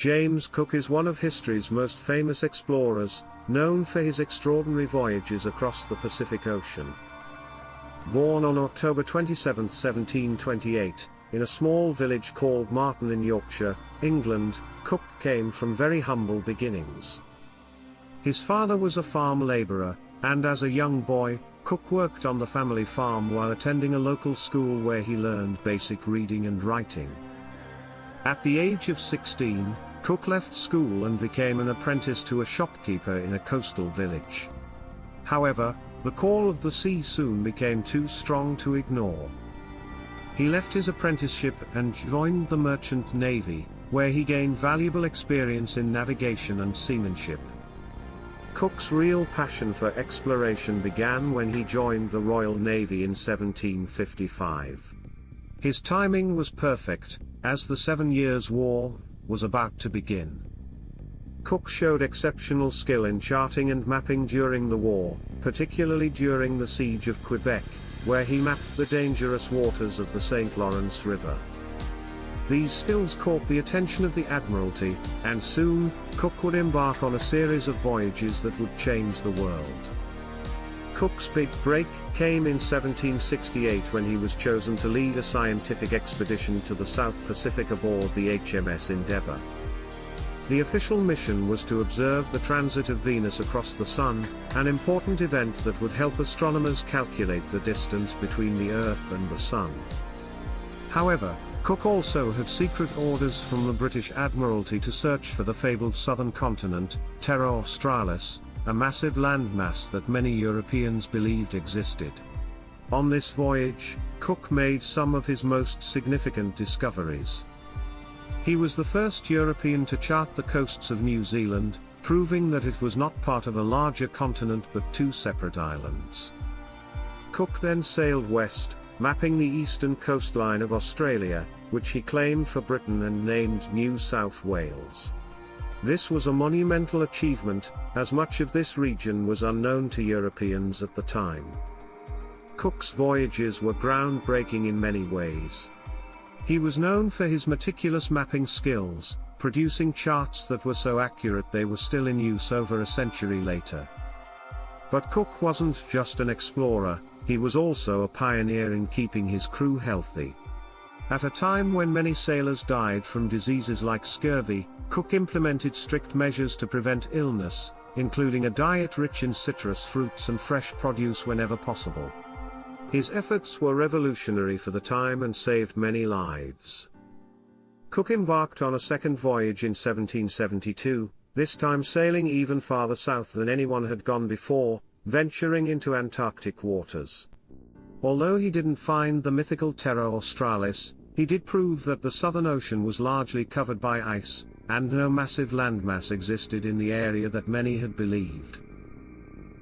James Cook is one of history's most famous explorers, known for his extraordinary voyages across the Pacific Ocean. Born on October 27, 1728, in a small village called Marton in Yorkshire, England, Cook came from very humble beginnings. His father was a farm labourer, and as a young boy, Cook worked on the family farm while attending a local school where he learned basic reading and writing. At the age of 16, Cook left school and became an apprentice to a shopkeeper in a coastal village. However, the call of the sea soon became too strong to ignore. He left his apprenticeship and joined the Merchant Navy, where he gained valuable experience in navigation and seamanship. Cook's real passion for exploration began when he joined the Royal Navy in 1755. His timing was perfect, as the 7 Years' War was about to begin. Cook showed exceptional skill in charting and mapping during the war, particularly during the Siege of Quebec, where he mapped the dangerous waters of the St. Lawrence River. These skills caught the attention of the Admiralty, and soon, Cook would embark on a series of voyages that would change the world. Cook's big break came in 1768 when he was chosen to lead a scientific expedition to the South Pacific aboard the HMS Endeavour. The official mission was to observe the transit of Venus across the Sun, an important event that would help astronomers calculate the distance between the Earth and the Sun. However, Cook also had secret orders from the British Admiralty to search for the fabled southern continent, Terra Australis, a massive landmass that many Europeans believed existed. On this voyage, Cook made some of his most significant discoveries. He was the first European to chart the coasts of New Zealand, proving that it was not part of a larger continent but two separate islands. Cook then sailed west, mapping the eastern coastline of Australia, which he claimed for Britain and named New South Wales. This was a monumental achievement, as much of this region was unknown to Europeans at the time. Cook's voyages were groundbreaking in many ways. He was known for his meticulous mapping skills, producing charts that were so accurate they were still in use over a century later. But Cook wasn't just an explorer, he was also a pioneer in keeping his crew healthy. At a time when many sailors died from diseases like scurvy, Cook implemented strict measures to prevent illness, including a diet rich in citrus fruits and fresh produce whenever possible. His efforts were revolutionary for the time and saved many lives. Cook embarked on a second voyage in 1772, this time sailing even farther south than anyone had gone before, venturing into Antarctic waters. Although he didn't find the mythical Terra Australis, he did prove that the Southern Ocean was largely covered by ice, and no massive landmass existed in the area that many had believed.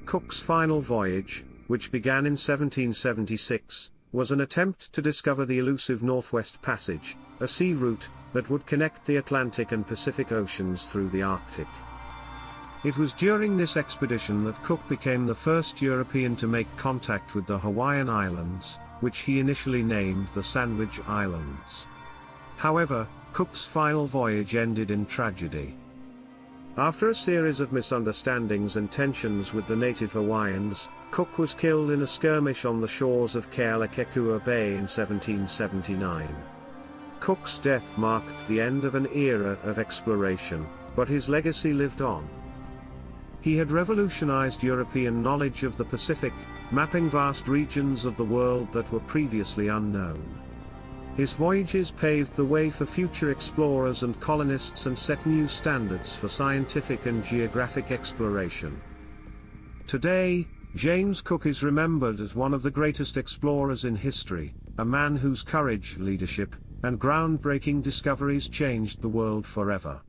Cook's final voyage, which began in 1776, was an attempt to discover the elusive Northwest Passage, a sea route that would connect the Atlantic and Pacific Oceans through the Arctic. It was during this expedition that Cook became the first European to make contact with the Hawaiian Islands, which he initially named the Sandwich Islands. However, Cook's final voyage ended in tragedy. After a series of misunderstandings and tensions with the native Hawaiians, Cook was killed in a skirmish on the shores of Kealakekua Bay in 1779. Cook's death marked the end of an era of exploration, but his legacy lived on. He had revolutionized European knowledge of the Pacific, mapping vast regions of the world that were previously unknown. His voyages paved the way for future explorers and colonists and set new standards for scientific and geographic exploration. Today, James Cook is remembered as one of the greatest explorers in history, a man whose courage, leadership, and groundbreaking discoveries changed the world forever.